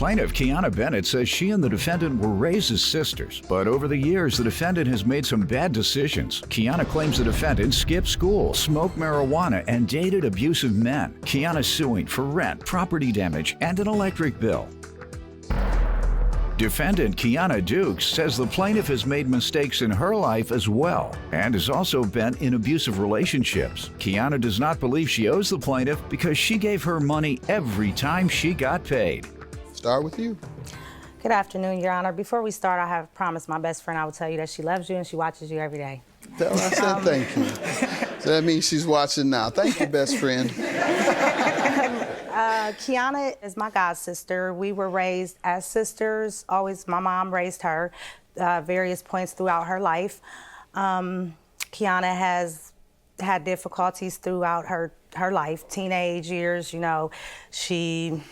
Plaintiff Kiana Bennett says she and the defendant were raised as sisters, but over the years, the defendant has made some bad decisions. Kiana claims the defendant skipped school, smoked marijuana, and dated abusive men. Kiana's suing for rent, property damage, and an electric bill. Defendant Kiana Dukes says the plaintiff has made mistakes in her life as well and has also been in abusive relationships. Kiana does not believe she owes the plaintiff because she gave her money every time she got paid. Start with you. Good afternoon, Your Honor. Before we start, I have promised my best friend I will tell you that she loves you and she watches you every day. Tell her I said thank you. So that means she's watching now. Thank you, best friend. Kiana is my god sister. We were raised as sisters. Always, my mom raised her various points throughout her life. Kiana has had difficulties throughout her life, teenage years. You know, she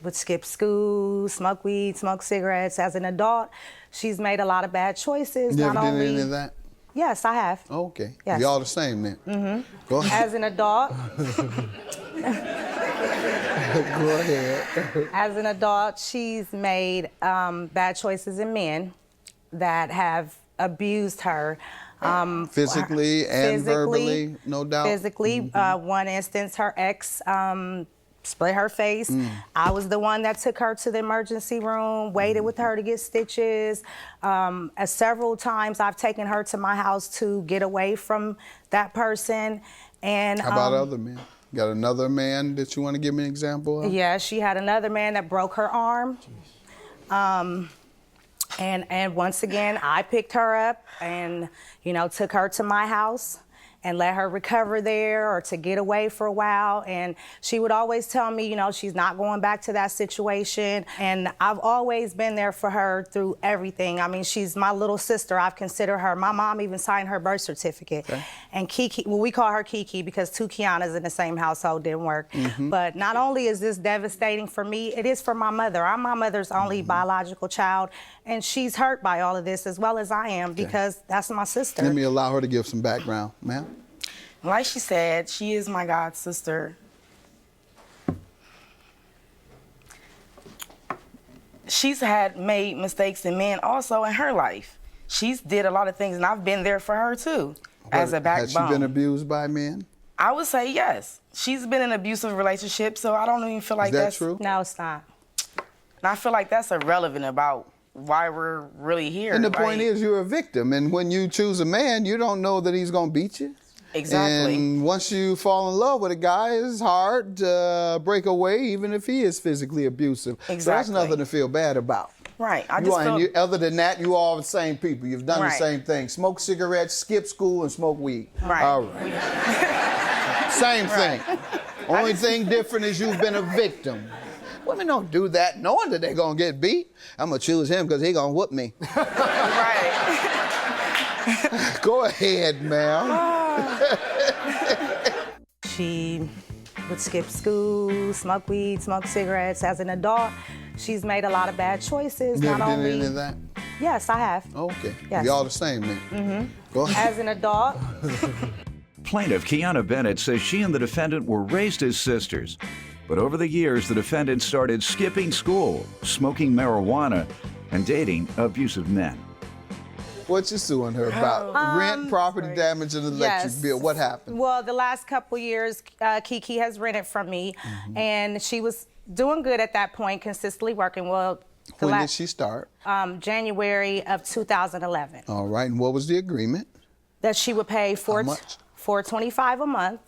would skip school, smoke weed, smoke cigarettes. As an adult, she's made a lot of bad choices. You ever did any of that? Yes, I have. Okay. Yes. Y'all the same then. Mm-hmm. Go ahead. As an adult. Go ahead. As an adult, she's made bad choices in men that have abused her. Physically and verbally, no doubt. Physically. Mm-hmm. One instance, her ex split her face. I was the one that took her to the emergency room, waited with her to get stitches. Several times I've taken her to my house to get away from that person. And how about other men? Got another man that you want to give me an example of? Yeah, she had another man that broke her arm. And once again, I picked her up and, you know, took her to my house and let her recover there or to get away for a while. And she would always tell me, you know, she's not going back to that situation. And I've always been there for her through everything. I mean, she's my little sister. I've considered her. My mom even signed her birth certificate. Okay. And Kiki, well, we call her Kiki because two Kianas in the same household didn't work. Mm-hmm. But not only is this devastating for me, it is for my mother. I'm my mother's only biological child. And she's hurt by all of this as well as I am because that's my sister. Let me allow her to give some background, ma'am. Like she said, she is my god sister. She's had made mistakes in men also in her life. She's did a lot of things, and I've been there for her too, as a backbone. Has she been abused by men? I would say yes. She's been in an abusive relationship, so I don't even feel like that's true. No, it's not. And I feel like that's irrelevant about why we're really here. And the point is, you're a victim, and when you choose a man, you don't know that he's gonna beat you. Exactly. And once you fall in love with a guy, it's hard to break away, even if he is physically abusive. Exactly. So that's nothing to feel bad about. Right. Other than that, you all the same people. You've done right. the same thing. Smoke cigarettes, skip school, and smoke weed. Right. All right. Same thing. Only thing different is you've been a victim. Women don't do that knowing that they're going to get beat. I'm going to choose him because he's going to whoop me. Right. Go ahead, ma'am. She would skip school, smoke weed, smoke cigarettes. As an adult, she's made a lot of bad choices. You ever did any of that? Yes, I have. Okay. Yes. Y'all the same then. Mm-hmm. Go ahead. As an adult. Plaintiff Kiana Bennett says she and the defendant were raised as sisters. But over the years, the defendant started skipping school, smoking marijuana, and dating abusive men. What you suing her about? Rent, property damage, and electric bill. What happened? Well, the last couple years, Kiki has rented from me, and she was doing good at that point, consistently working. Well, when did she start? January of 2011. All right, and what was the agreement? That she would pay $425 a month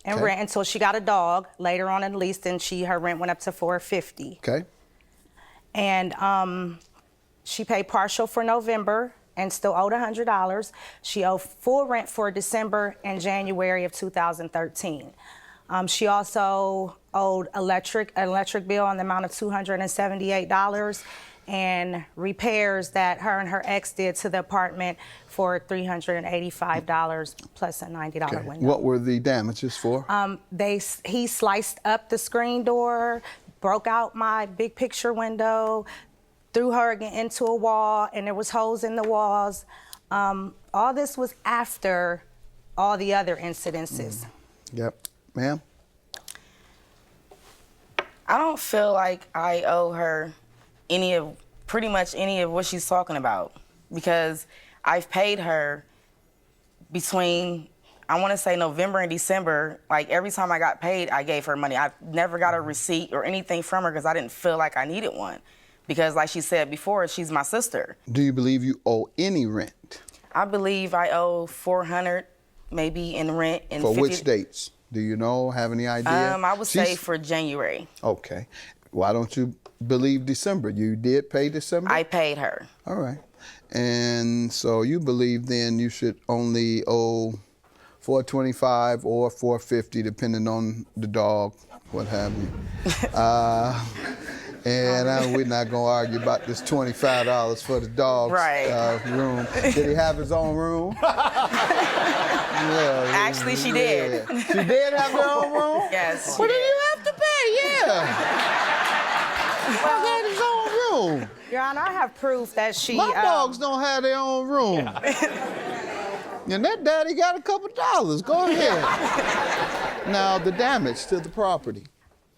and rent until she got a dog. Later on in the lease, then her rent went up to $450. Okay. And she paid partial for November and still owed $100. She owed full rent for December and January of 2013. She also owed an electric bill on the amount of $278 and repairs that her and her ex did to the apartment for $385 plus a $90 window. What were the damages for? He sliced up the screen door, broke out my big picture window, threw her into a wall, and there was holes in the walls. All this was after all the other incidences. Yep. Ma'am? I don't feel like I owe her pretty much any of what she's talking about, because I've paid her between, I want to say, November and December. Like, every time I got paid, I gave her money. I never got a receipt or anything from her because I didn't feel like I needed one. Because like she said before, she's my sister. Do you believe you owe any rent? I believe I owe $400 maybe in rent. And for 50, which dates? Do you know, have any idea? I would say for January. Okay. Why don't you believe December? You did pay December? I paid her. All right. And so you believe then you should only owe $425 or $450, depending on the dog, what have you. We're not gonna argue about this $25 for the dog's room. Did he have his own room? Yeah, actually, she did. She did have her own room? Yes. Well, then you have to pay, He had his own room. Your Honor, I have proof that she... My dogs don't have their own room. And that daddy got a couple dollars. Go ahead. Now, the damage to the property.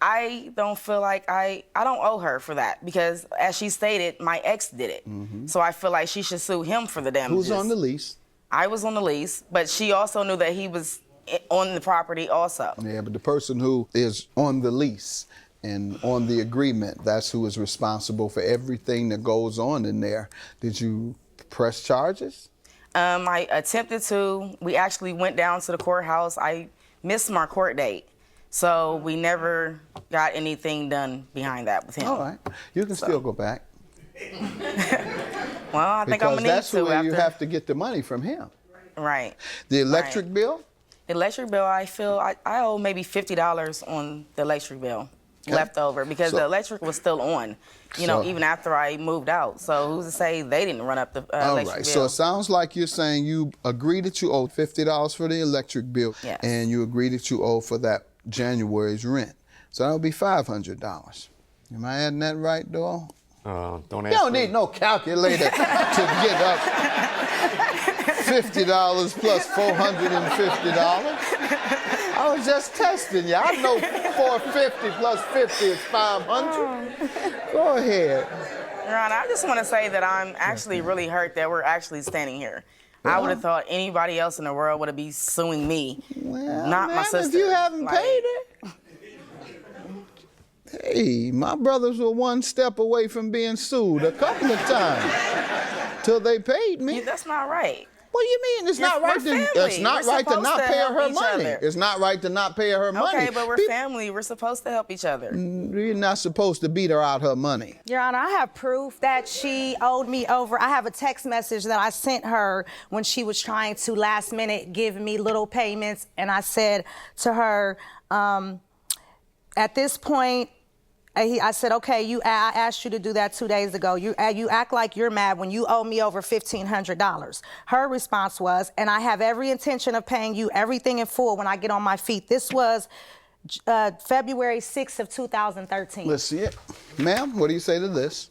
I don't feel like I don't owe her for that, because as she stated, my ex did it. So I feel like she should sue him for the damages. Who's on the lease? I was on the lease, but she also knew that he was on the property also. Yeah, but the person who is on the lease and on the agreement, that's who is responsible for everything that goes on in there. Did you press charges? I attempted to. We actually went down to the courthouse. I missed my court date, so we never got anything done behind that with him. All right. You can still go back. Well, I think I'm gonna need to. Because that's where you have to get the money from him. Right. The electric bill? The electric bill, I feel I owe maybe $50 on the electric bill left over, because the electric was still on, you know, even after I moved out. So who's to say they didn't run up the electric bill? So it sounds like you're saying you agree that you owe $50 for the electric bill, and you agree that you owe for that January's rent. So that would be $500. Am I adding that right, Doyle? Don't ask You don't me. need no calculator to get up $50 plus $450. I was just testing you. I know $450 plus 50 is $500. Go ahead. Your Honor, I just want to say that I'm actually really hurt that we're actually standing here. I would have thought anybody else in the world would be suing me, not my sister. If you haven't paid it. Hey, my brothers were one step away from being sued a couple of times till they paid me. That's not right. What do you mean? It's not right to not pay her money. It's not right to not pay her money. Okay, but we're family. We're supposed to help each other. You're not supposed to beat her out her money. Your Honor, I have proof that she owed me over. I have a text message that I sent her when she was trying to last minute give me little payments, and I said to her, at this point, I said, okay, I asked you to do that 2 days ago. You act like you're mad when you owe me over $1,500. Her response was, and I have every intention of paying you everything in full when I get on my feet. This was February 6th of 2013. Let's see it. Ma'am, what do you say to this?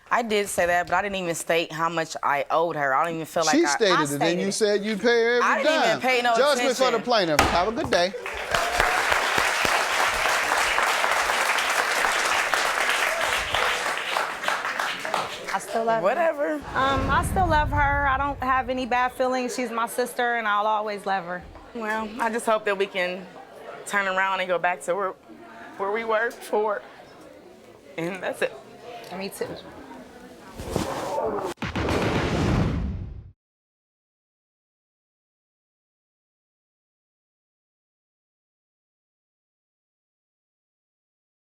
I did say that, but I didn't even state how much I owed her. I don't even feel like She stated it, and you said you'd pay her every dime. I didn't even pay no attention. Judgment for the plaintiff. Have a good day. I still love her. Whatever. I still love her. I don't have any bad feelings. She's my sister, and I'll always love her. Well, I just hope that we can turn around and go back to where we were before. And that's it. Me too.